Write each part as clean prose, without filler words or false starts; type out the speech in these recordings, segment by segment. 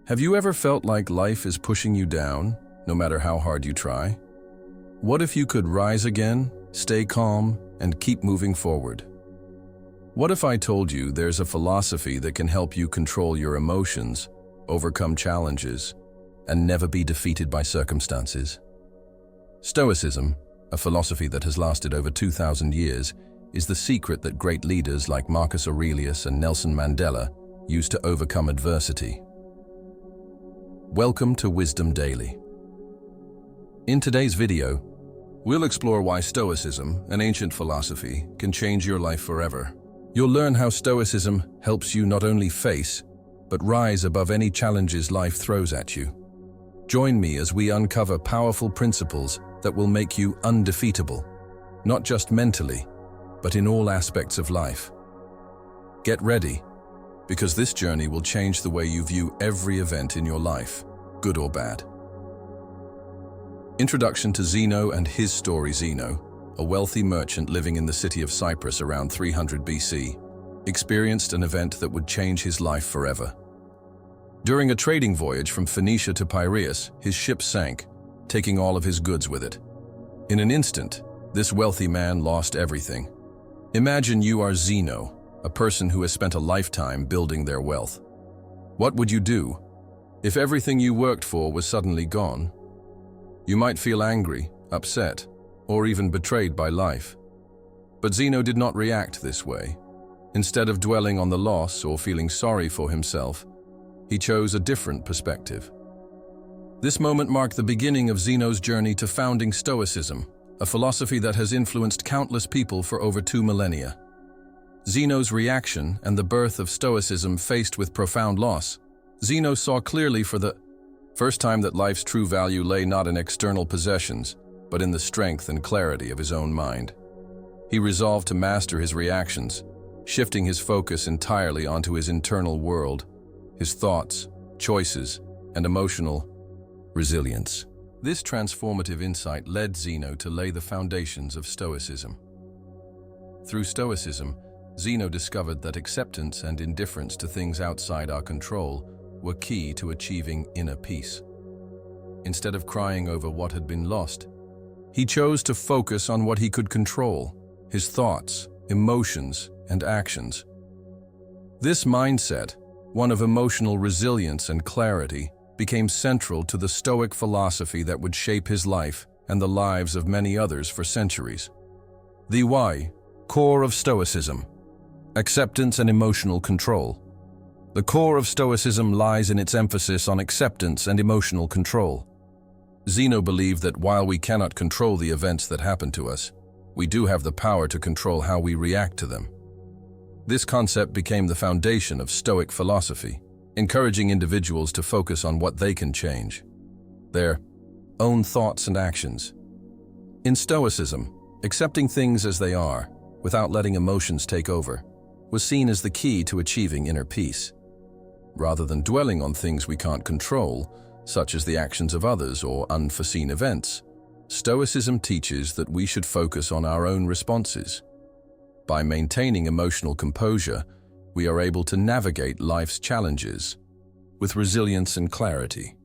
Have you ever felt like life is pushing you down, no matter how hard you try? What if you could rise again, stay calm, and keep moving forward? What if I told you there's a philosophy that can help you control your emotions, overcome challenges, and never be defeated by circumstances? Stoicism, a philosophy that has lasted over 2,000 years, is the secret that great leaders like Marcus Aurelius and Nelson Mandela used to overcome adversity. Welcome to Wisdom Daily. In today's video, we'll explore why Stoicism, an ancient philosophy, can change your life forever. You'll learn how Stoicism helps you not only face, but rise above any challenges life throws at you. Join me as we uncover powerful principles that will make you undefeatable, not just mentally, but in all aspects of life. Get ready, because this journey will change the way you view every event in your life, good or bad. Introduction to Zeno and his story. Zeno, a wealthy merchant living in the city of Cyprus around 300 BC, experienced an event that would change his life forever. During a trading voyage from Phoenicia to Piraeus, his ship sank, taking all of his goods with it. In an instant, this wealthy man lost everything. Imagine you are Zeno, a person who has spent a lifetime building their wealth. What would you do if everything you worked for was suddenly gone? You might feel angry, upset, or even betrayed by life. But Zeno did not react this way. Instead of dwelling on the loss or feeling sorry for himself, he chose a different perspective. This moment marked the beginning of Zeno's journey to founding Stoicism, a philosophy that has influenced countless people for over 2 millennia. Zeno's reaction and the birth of Stoicism faced with profound loss. Zeno saw clearly for the first time that life's true value lay not in external possessions, but in the strength and clarity of his own mind. He resolved to master his reactions, shifting his focus entirely onto his internal world, his thoughts, choices, and emotional resilience. This transformative insight led Zeno to lay the foundations of Stoicism. Through Stoicism, Zeno discovered that acceptance and indifference to things outside our control were key to achieving inner peace. Instead of crying over what had been lost, he chose to focus on what he could control: his thoughts, emotions, and actions. This mindset, one of emotional resilience and clarity, became central to the Stoic philosophy that would shape his life and the lives of many others for centuries. The why, core of Stoicism: acceptance and emotional control. The core of Stoicism lies in its emphasis on acceptance and emotional control. Zeno believed that while we cannot control the events that happen to us, we do have the power to control how we react to them. This concept became the foundation of Stoic philosophy, encouraging individuals to focus on what they can change: their own thoughts and actions. In Stoicism, accepting things as they are, without letting emotions take over, was seen as the key to achieving inner peace. Rather than dwelling on things we can't control, such as the actions of others or unforeseen events, Stoicism teaches that we should focus on our own responses. By maintaining emotional composure, we are able to navigate life's challenges with resilience and clarity.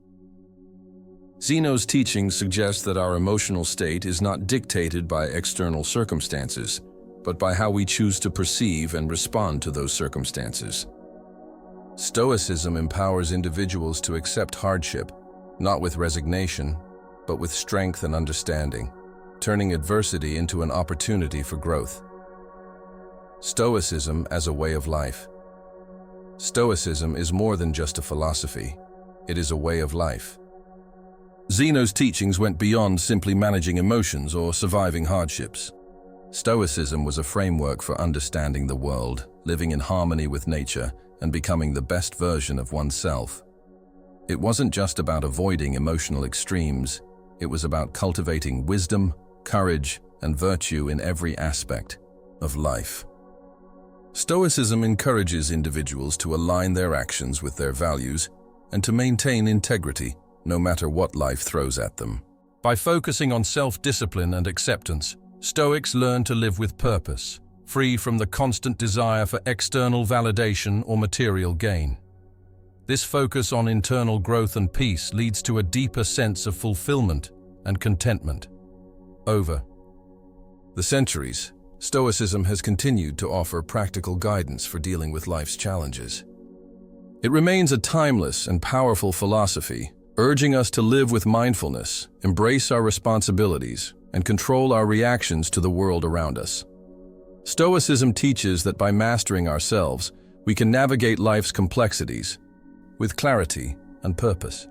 Zeno's teachings suggest that our emotional state is not dictated by external circumstances, but by how we choose to perceive and respond to those circumstances. Stoicism empowers individuals to accept hardship, not with resignation, but with strength and understanding, turning adversity into an opportunity for growth. Stoicism as a way of life. Stoicism is more than just a philosophy. It is a way of life. Zeno's teachings went beyond simply managing emotions or surviving hardships. Stoicism was a framework for understanding the world, living in harmony with nature, and becoming the best version of oneself. It wasn't just about avoiding emotional extremes. It was about cultivating wisdom, courage, and virtue in every aspect of life. Stoicism encourages individuals to align their actions with their values and to maintain integrity, no matter what life throws at them. By focusing on self-discipline and acceptance, Stoics learn to live with purpose, free from the constant desire for external validation or material gain. This focus on internal growth and peace leads to a deeper sense of fulfillment and contentment. Over the centuries, Stoicism has continued to offer practical guidance for dealing with life's challenges. It remains a timeless and powerful philosophy, urging us to live with mindfulness, embrace our responsibilities, and control our reactions to the world around us. Stoicism teaches that by mastering ourselves, we can navigate life's complexities with clarity and purpose.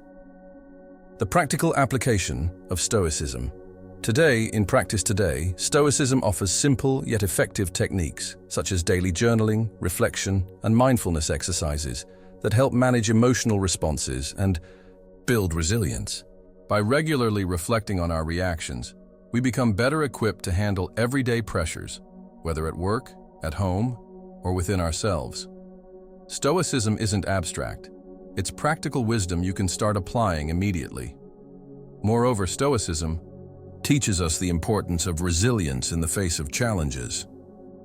The practical application of Stoicism. In practice today, Stoicism offers simple yet effective techniques such as daily journaling, reflection, and mindfulness exercises that help manage emotional responses and build resilience. By regularly reflecting on our reactions, we become better equipped to handle everyday pressures, whether at work, at home, or within ourselves. Stoicism isn't abstract. It's practical wisdom you can start applying immediately. Moreover, Stoicism teaches us the importance of resilience in the face of challenges.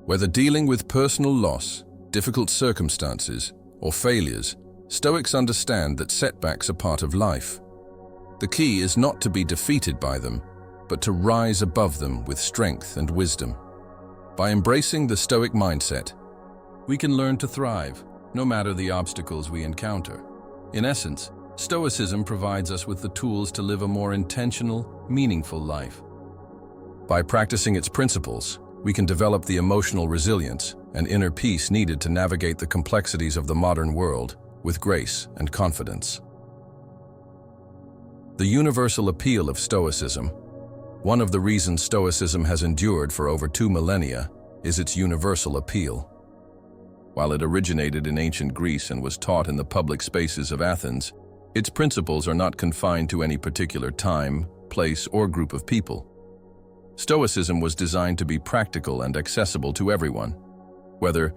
Whether dealing with personal loss, difficult circumstances, or failures, Stoics understand that setbacks are part of life. The key is not to be defeated by them, but to rise above them with strength and wisdom. By embracing the Stoic mindset, we can learn to thrive, no matter the obstacles we encounter. In essence, Stoicism provides us with the tools to live a more intentional, meaningful life. By practicing its principles, we can develop the emotional resilience and inner peace needed to navigate the complexities of the modern world with grace and confidence. The universal appeal of Stoicism. One of the reasons Stoicism has endured for over 2 millennia is its universal appeal. While it originated in ancient Greece and was taught in the public spaces of Athens, its principles are not confined to any particular time, place, or group of people. Stoicism was designed to be practical and accessible to everyone. Whether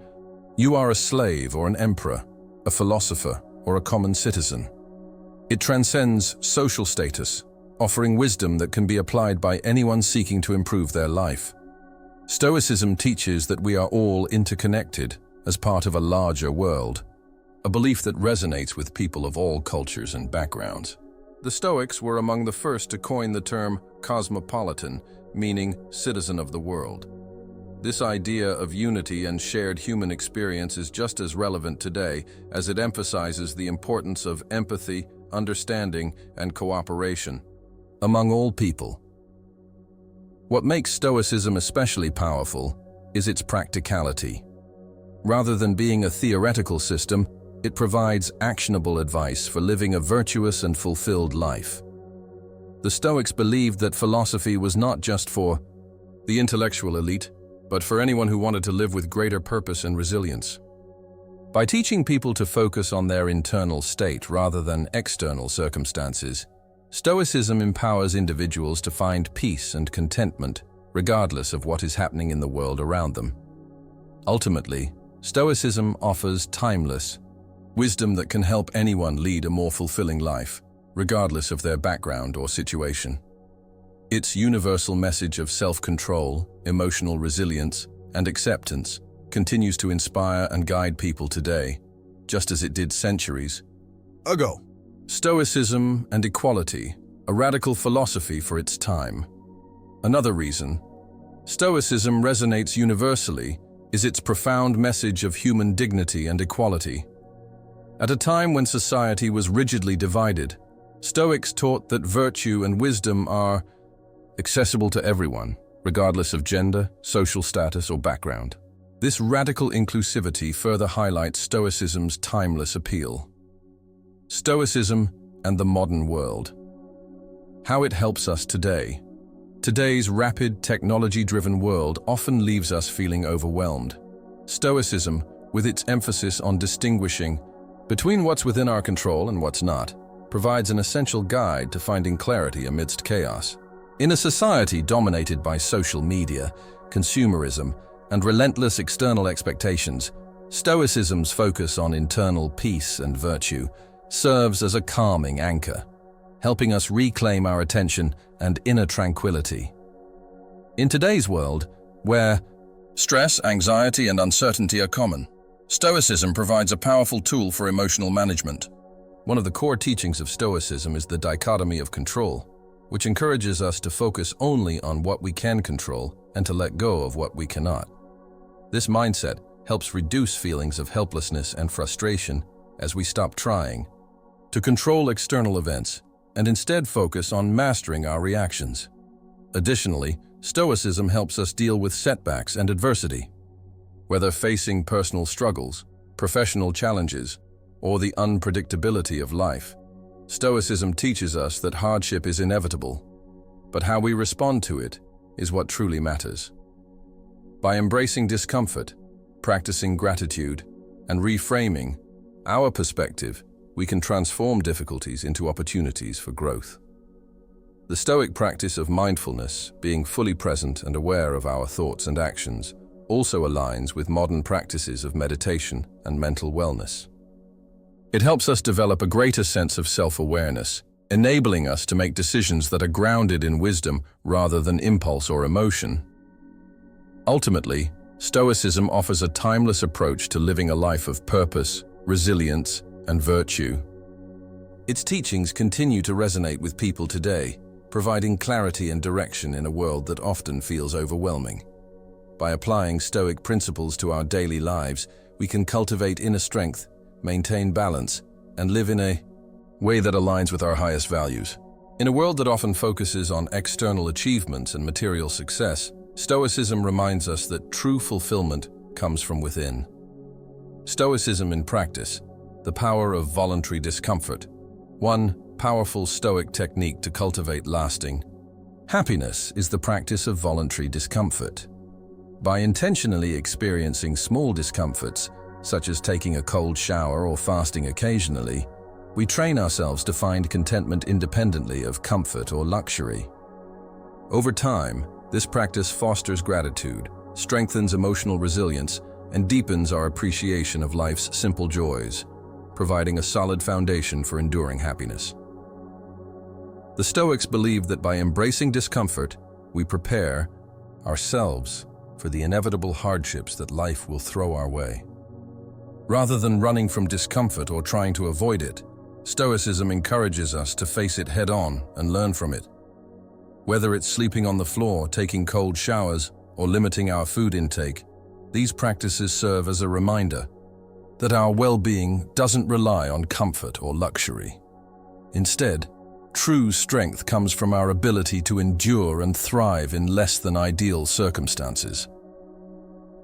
you are a slave or an emperor, a philosopher or a common citizen, it transcends social status, offering wisdom that can be applied by anyone seeking to improve their life. Stoicism teaches that we are all interconnected as part of a larger world, a belief that resonates with people of all cultures and backgrounds. The Stoics were among the first to coin the term cosmopolitan, meaning citizen of the world. This idea of unity and shared human experience is just as relevant today, as it emphasizes the importance of empathy, understanding, and cooperation among all people. What makes Stoicism especially powerful is its practicality. Rather than being a theoretical system, it provides actionable advice for living a virtuous and fulfilled life. The Stoics believed that philosophy was not just for the intellectual elite, but for anyone who wanted to live with greater purpose and resilience. By teaching people to focus on their internal state rather than external circumstances, Stoicism empowers individuals to find peace and contentment, regardless of what is happening in the world around them. Ultimately, Stoicism offers timeless wisdom that can help anyone lead a more fulfilling life, regardless of their background or situation. Its universal message of self-control, emotional resilience, and acceptance continues to inspire and guide people today, just as it did centuries ago. Stoicism and equality, a radical philosophy for its time. Another reason Stoicism resonates universally is its profound message of human dignity and equality. At a time when society was rigidly divided, Stoics taught that virtue and wisdom are accessible to everyone, regardless of gender, social status, or background. This radical inclusivity further highlights Stoicism's timeless appeal. Stoicism and the modern world. How it helps us today. Today's rapid, technology-driven world often leaves us feeling overwhelmed. Stoicism, with its emphasis on distinguishing between what's within our control and what's not, provides an essential guide to finding clarity amidst chaos. In a society dominated by social media, consumerism, and relentless external expectations, Stoicism's focus on internal peace and virtue serves as a calming anchor, helping us reclaim our attention and inner tranquility. In today's world, where stress, anxiety, and uncertainty are common, Stoicism provides a powerful tool for emotional management. One of the core teachings of Stoicism is the dichotomy of control, which encourages us to focus only on what we can control and to let go of what we cannot. This mindset helps reduce feelings of helplessness and frustration as we stop trying to control external events and instead focus on mastering our reactions. Additionally, Stoicism helps us deal with setbacks and adversity. Whether facing personal struggles, professional challenges, or the unpredictability of life, Stoicism teaches us that hardship is inevitable, but how we respond to it is what truly matters. By embracing discomfort, practicing gratitude, and reframing our perspective, we can transform difficulties into opportunities for growth. The Stoic practice of mindfulness, being fully present and aware of our thoughts and actions, also aligns with modern practices of meditation and mental wellness. It helps us develop a greater sense of self-awareness, enabling us to make decisions that are grounded in wisdom rather than impulse or emotion. Ultimately, Stoicism offers a timeless approach to living a life of purpose, resilience, and virtue. Its teachings continue to resonate with people today, providing clarity and direction in a world that often feels overwhelming. By applying Stoic principles to our daily lives, we can cultivate inner strength, maintain balance, and live in a way that aligns with our highest values. In a world that often focuses on external achievements and material success, Stoicism reminds us that true fulfillment comes from within. Stoicism in practice, the power of voluntary discomfort. One powerful Stoic technique to cultivate lasting happiness is the practice of voluntary discomfort. By intentionally experiencing small discomforts, such as taking a cold shower or fasting occasionally, we train ourselves to find contentment independently of comfort or luxury. Over time, this practice fosters gratitude, strengthens emotional resilience, and deepens our appreciation of life's simple joys, providing a solid foundation for enduring happiness. The Stoics believed that by embracing discomfort, we prepare ourselves for the inevitable hardships that life will throw our way. Rather than running from discomfort or trying to avoid it, Stoicism encourages us to face it head-on and learn from it. Whether it's sleeping on the floor, taking cold showers, or limiting our food intake, these practices serve as a reminder that our well-being doesn't rely on comfort or luxury. Instead, true strength comes from our ability to endure and thrive in less than ideal circumstances.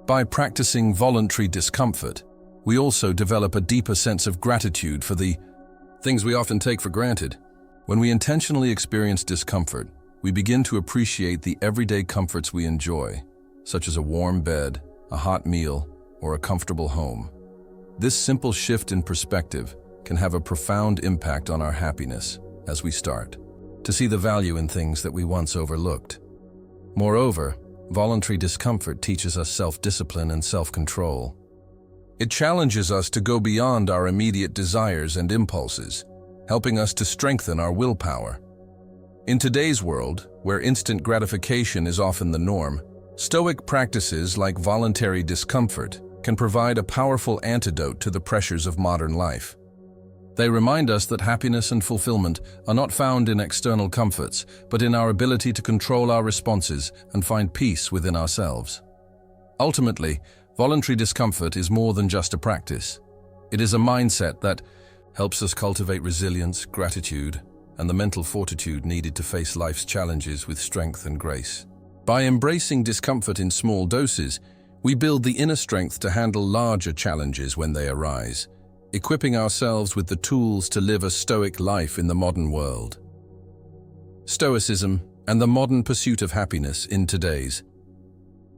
By practicing voluntary discomfort, we also develop a deeper sense of gratitude for the things we often take for granted. When we intentionally experience discomfort, we begin to appreciate the everyday comforts we enjoy, such as a warm bed, a hot meal, or a comfortable home. This simple shift in perspective can have a profound impact on our happiness as we start to see the value in things that we once overlooked. Moreover, voluntary discomfort teaches us self-discipline and self-control. It challenges us to go beyond our immediate desires and impulses, helping us to strengthen our willpower. In today's world, where instant gratification is often the norm, Stoic practices like voluntary discomfort can provide a powerful antidote to the pressures of modern life. They remind us that happiness and fulfillment are not found in external comforts, but in our ability to control our responses and find peace within ourselves. Ultimately, voluntary discomfort is more than just a practice. It is a mindset that helps us cultivate resilience, gratitude, and the mental fortitude needed to face life's challenges with strength and grace. By embracing discomfort in small doses, we build the inner strength to handle larger challenges when they arise, equipping ourselves with the tools to live a Stoic life in the modern world. Stoicism and the modern pursuit of happiness in today's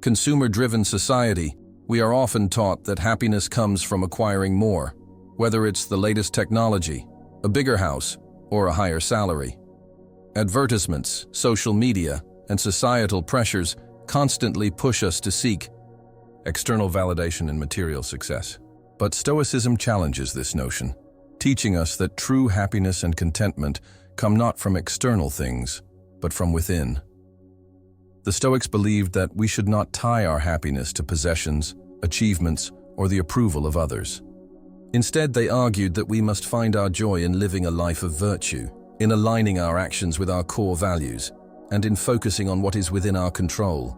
consumer-driven society, we are often taught that happiness comes from acquiring more, whether it's the latest technology, a bigger house, or a higher salary. Advertisements, social media, and societal pressures constantly push us to seek external validation and material success. But Stoicism challenges this notion, teaching us that true happiness and contentment come not from external things, but from within. The Stoics believed that we should not tie our happiness to possessions, achievements, or the approval of others. Instead, they argued that we must find our joy in living a life of virtue, in aligning our actions with our core values, and in focusing on what is within our control.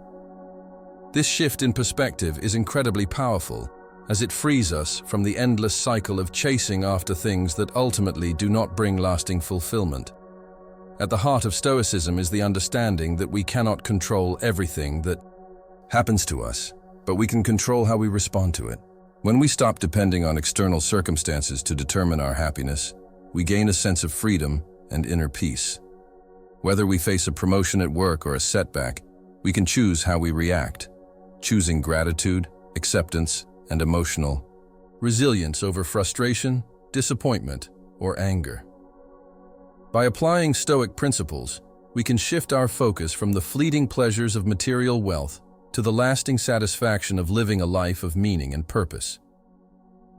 This shift in perspective is incredibly powerful, as it frees us from the endless cycle of chasing after things that ultimately do not bring lasting fulfillment. At the heart of Stoicism is the understanding that we cannot control everything that happens to us, but we can control how we respond to it. When we stop depending on external circumstances to determine our happiness, we gain a sense of freedom and inner peace. Whether we face a promotion at work or a setback, we can choose how we react, choosing gratitude, acceptance, and emotional resilience over frustration, disappointment, or anger. By applying Stoic principles, we can shift our focus from the fleeting pleasures of material wealth to the lasting satisfaction of living a life of meaning and purpose.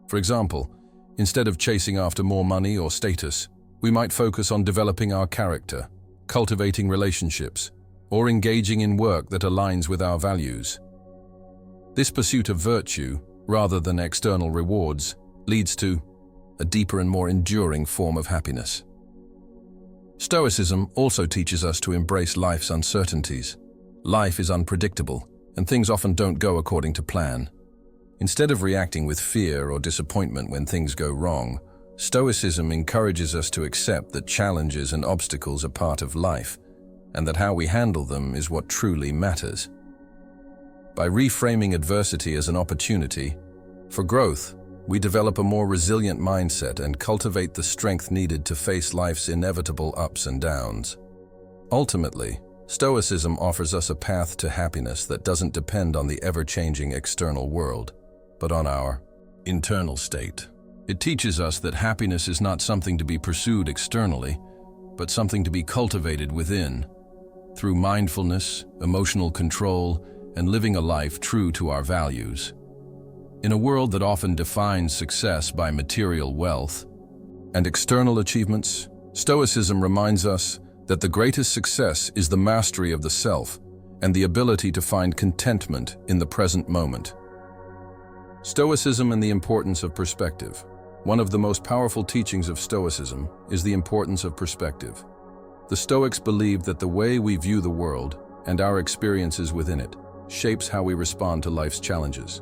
For example, instead of chasing after more money or status, we might focus on developing our character, cultivating relationships, or engaging in work that aligns with our values. This pursuit of virtue, rather than external rewards, leads to a deeper and more enduring form of happiness. Stoicism also teaches us to embrace life's uncertainties. Life is unpredictable, and things often don't go according to plan. Instead of reacting with fear or disappointment when things go wrong, Stoicism encourages us to accept that challenges and obstacles are part of life, and that how we handle them is what truly matters. By reframing adversity as an opportunity for growth, we develop a more resilient mindset and cultivate the strength needed to face life's inevitable ups and downs. Ultimately, Stoicism offers us a path to happiness that doesn't depend on the ever-changing external world, but on our internal state. It teaches us that happiness is not something to be pursued externally, but something to be cultivated within, through mindfulness, emotional control, and living a life true to our values. In a world that often defines success by material wealth and external achievements, Stoicism reminds us that the greatest success is the mastery of the self and the ability to find contentment in the present moment. Stoicism and the importance of perspective. One of the most powerful teachings of Stoicism is the importance of perspective. The Stoics believed that the way we view the world and our experiences within it shapes how we respond to life's challenges.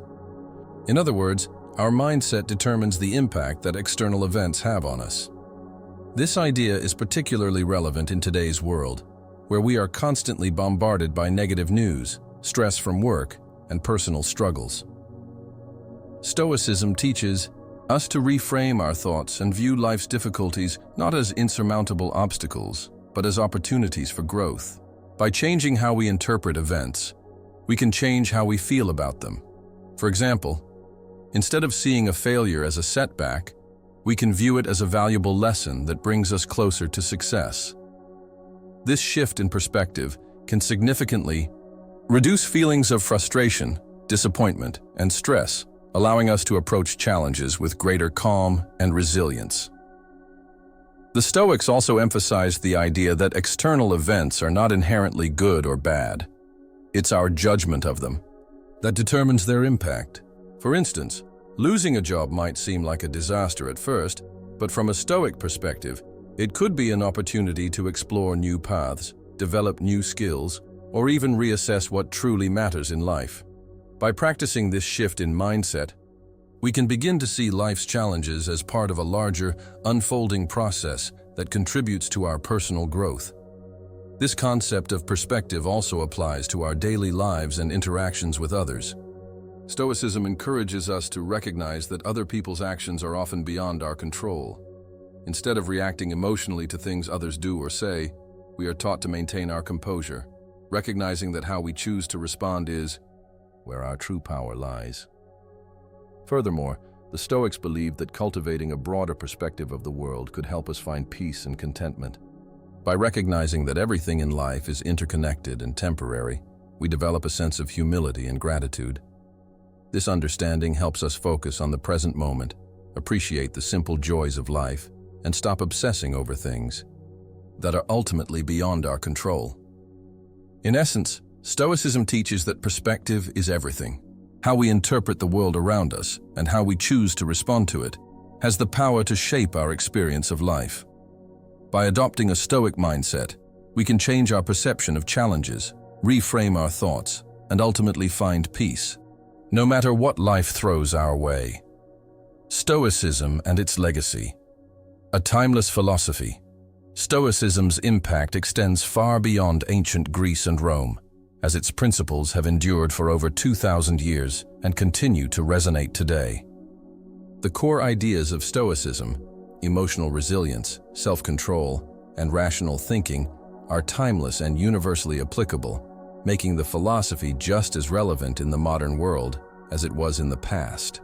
In other words, our mindset determines the impact that external events have on us. This idea is particularly relevant in today's world, where we are constantly bombarded by negative news, stress from work, and personal struggles. Stoicism teaches us to reframe our thoughts and view life's difficulties not as insurmountable obstacles, but as opportunities for growth. By changing how we interpret events, we can change how we feel about them. For example, instead of seeing a failure as a setback, we can view it as a valuable lesson that brings us closer to success. This shift in perspective can significantly reduce feelings of frustration, disappointment, and stress, allowing us to approach challenges with greater calm and resilience. The Stoics also emphasized the idea that external events are not inherently good or bad. It's our judgment of them that determines their impact. For instance, losing a job might seem like a disaster at first, but from a Stoic perspective, it could be an opportunity to explore new paths, develop new skills, or even reassess what truly matters in life. By practicing this shift in mindset, we can begin to see life's challenges as part of a larger, unfolding process that contributes to our personal growth. This concept of perspective also applies to our daily lives and interactions with others. Stoicism encourages us to recognize that other people's actions are often beyond our control. Instead of reacting emotionally to things others do or say, we are taught to maintain our composure, recognizing that how we choose to respond is where our true power lies. Furthermore, the Stoics believed that cultivating a broader perspective of the world could help us find peace and contentment. By recognizing that everything in life is interconnected and temporary, we develop a sense of humility and gratitude. This understanding helps us focus on the present moment, appreciate the simple joys of life, and stop obsessing over things that are ultimately beyond our control. In essence, Stoicism teaches that perspective is everything. How we interpret the world around us and how we choose to respond to it has the power to shape our experience of life. By adopting a Stoic mindset, we can change our perception of challenges, reframe our thoughts, and ultimately find peace, no matter what life throws our way. Stoicism and its legacy. A timeless philosophy, Stoicism's impact extends far beyond ancient Greece and Rome, as its principles have endured for over 2,000 years and continue to resonate today. The core ideas of Stoicism, emotional resilience, self-control, and rational thinking, are timeless and universally applicable, making the philosophy just as relevant in the modern world as it was in the past.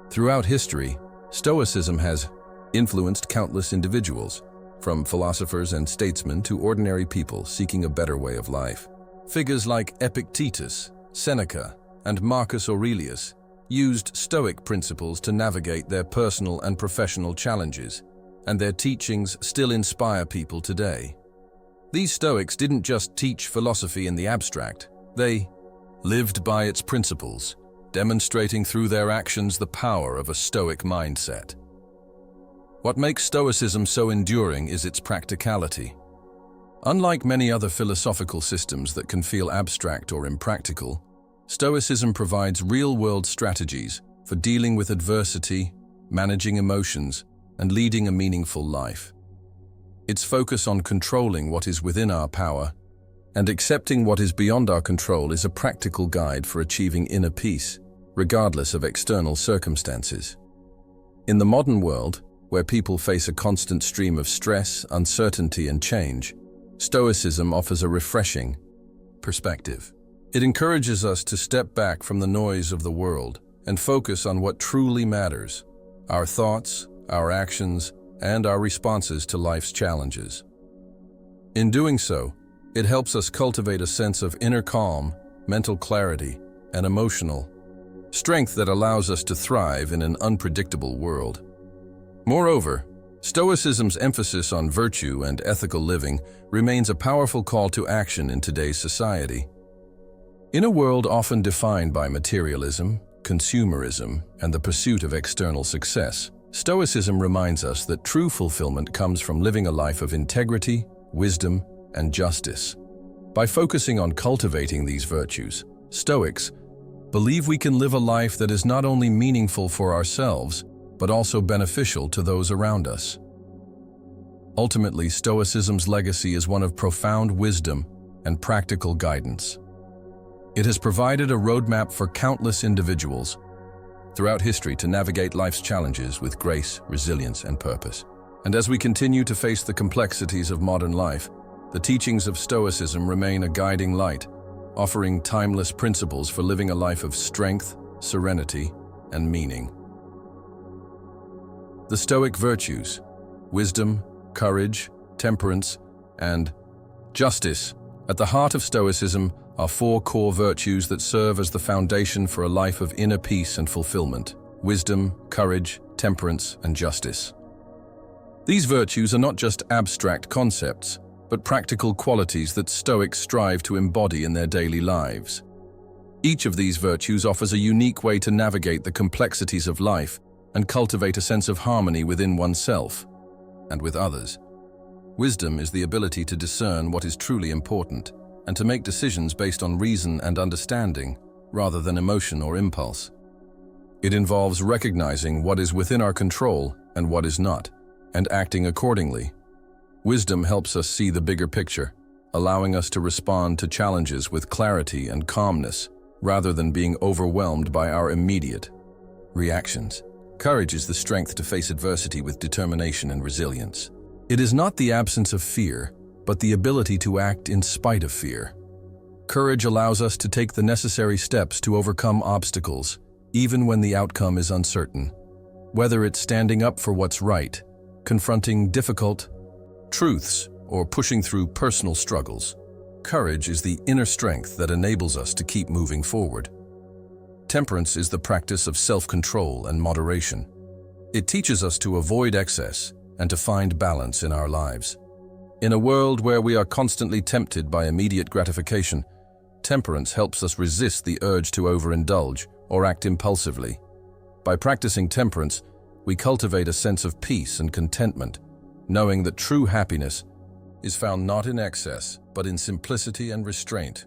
Throughout history, Stoicism has influenced countless individuals, from philosophers and statesmen to ordinary people seeking a better way of life. Figures like Epictetus, Seneca, and Marcus Aurelius used Stoic principles to navigate their personal and professional challenges, and their teachings still inspire people today. These Stoics didn't just teach philosophy in the abstract, they lived by its principles, demonstrating through their actions the power of a Stoic mindset. What makes Stoicism so enduring is its practicality. Unlike many other philosophical systems that can feel abstract or impractical, Stoicism provides real-world strategies for dealing with adversity, managing emotions, and leading a meaningful life. Its focus on controlling what is within our power and accepting what is beyond our control is a practical guide for achieving inner peace, regardless of external circumstances. In the modern world, where people face a constant stream of stress, uncertainty, and change, Stoicism offers a refreshing perspective. It encourages us to step back from the noise of the world and focus on what truly matters: our thoughts, our actions, and our responses to life's challenges. In doing so, it helps us cultivate a sense of inner calm, mental clarity, and emotional strength that allows us to thrive in an unpredictable world. Moreover, Stoicism's emphasis on virtue and ethical living remains a powerful call to action in today's society. In a world often defined by materialism, consumerism, and the pursuit of external success, Stoicism reminds us that true fulfillment comes from living a life of integrity, wisdom, and justice. By focusing on cultivating these virtues, Stoics believe we can live a life that is not only meaningful for ourselves, but also beneficial to those around us. Ultimately, Stoicism's legacy is one of profound wisdom and practical guidance. It has provided a roadmap for countless individuals throughout history to navigate life's challenges with grace, resilience, and purpose. And as we continue to face the complexities of modern life, the teachings of Stoicism remain a guiding light, offering timeless principles for living a life of strength, serenity, and meaning. The Stoic virtues: wisdom, courage, temperance, and justice. At the heart of Stoicism are four core virtues that serve as the foundation for a life of inner peace and fulfillment: wisdom, courage, temperance, and justice. These virtues are not just abstract concepts, but practical qualities that Stoics strive to embody in their daily lives. Each of these virtues offers a unique way to navigate the complexities of life and cultivate a sense of harmony within oneself and with others. Wisdom is the ability to discern what is truly important and to make decisions based on reason and understanding rather than emotion or impulse. It involves recognizing what is within our control and what is not, and acting accordingly. Wisdom helps us see the bigger picture, allowing us to respond to challenges with clarity and calmness rather than being overwhelmed by our immediate reactions. Courage is the strength to face adversity with determination and resilience. It is not the absence of fear, but the ability to act in spite of fear. Courage allows us to take the necessary steps to overcome obstacles, even when the outcome is uncertain. Whether it's standing up for what's right, confronting difficult truths, or pushing through personal struggles, courage is the inner strength that enables us to keep moving forward. Temperance is the practice of self-control and moderation. It teaches us to avoid excess and to find balance in our lives. In a world where we are constantly tempted by immediate gratification, temperance helps us resist the urge to overindulge or act impulsively. By practicing temperance, we cultivate a sense of peace and contentment, knowing that true happiness is found not in excess, but in simplicity and restraint.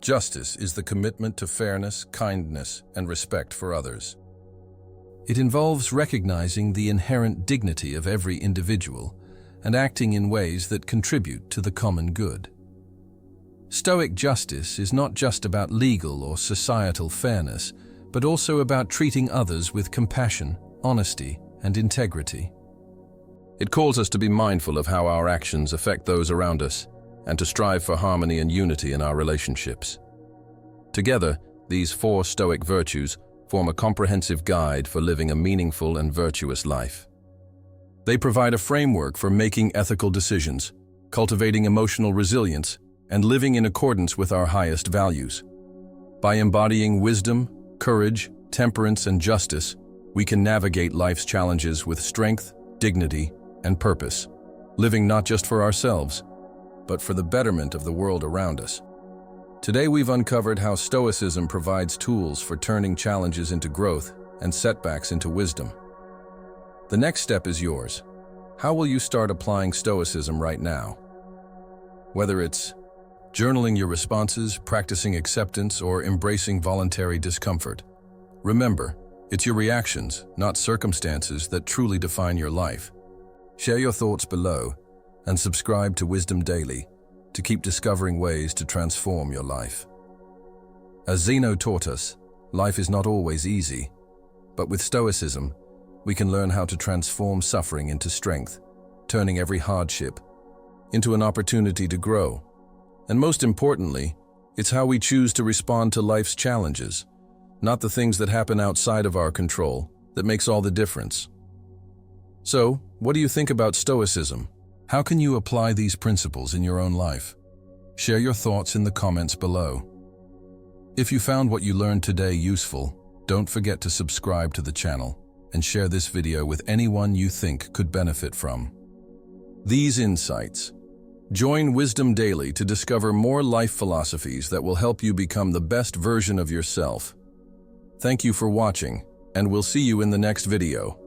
Justice is the commitment to fairness, kindness, and respect for others. It involves recognizing the inherent dignity of every individual and acting in ways that contribute to the common good. Stoic justice is not just about legal or societal fairness, but also about treating others with compassion, honesty, and integrity. It calls us to be mindful of how our actions affect those around us and to strive for harmony and unity in our relationships. Together, these 4 Stoic virtues form a comprehensive guide for living a meaningful and virtuous life. They provide a framework for making ethical decisions, cultivating emotional resilience, and living in accordance with our highest values. By embodying wisdom, courage, temperance, and justice, we can navigate life's challenges with strength, dignity, and purpose, living not just for ourselves, but for the betterment of the world around us. Today we've uncovered how Stoicism provides tools for turning challenges into growth and setbacks into wisdom. The next step is yours. How will you start applying Stoicism right now? Whether it's journaling your responses, practicing acceptance, or embracing voluntary discomfort, remember, it's your reactions, not circumstances, that truly define your life. Share your thoughts below and subscribe to Wisdom Daily to keep discovering ways to transform your life. As Zeno taught us, life is not always easy, but with Stoicism, we can learn how to transform suffering into strength, turning every hardship into an opportunity to grow. And most importantly, it's how we choose to respond to life's challenges, not the things that happen outside of our control, that makes all the difference. So, what do you think about Stoicism? How can you apply these principles in your own life? Share your thoughts in the comments below. If you found what you learned today useful, don't forget to subscribe to the channel and share this video with anyone you think could benefit from these insights. Join Wisdom Daily to discover more life philosophies that will help you become the best version of yourself. Thank you for watching, and we'll see you in the next video.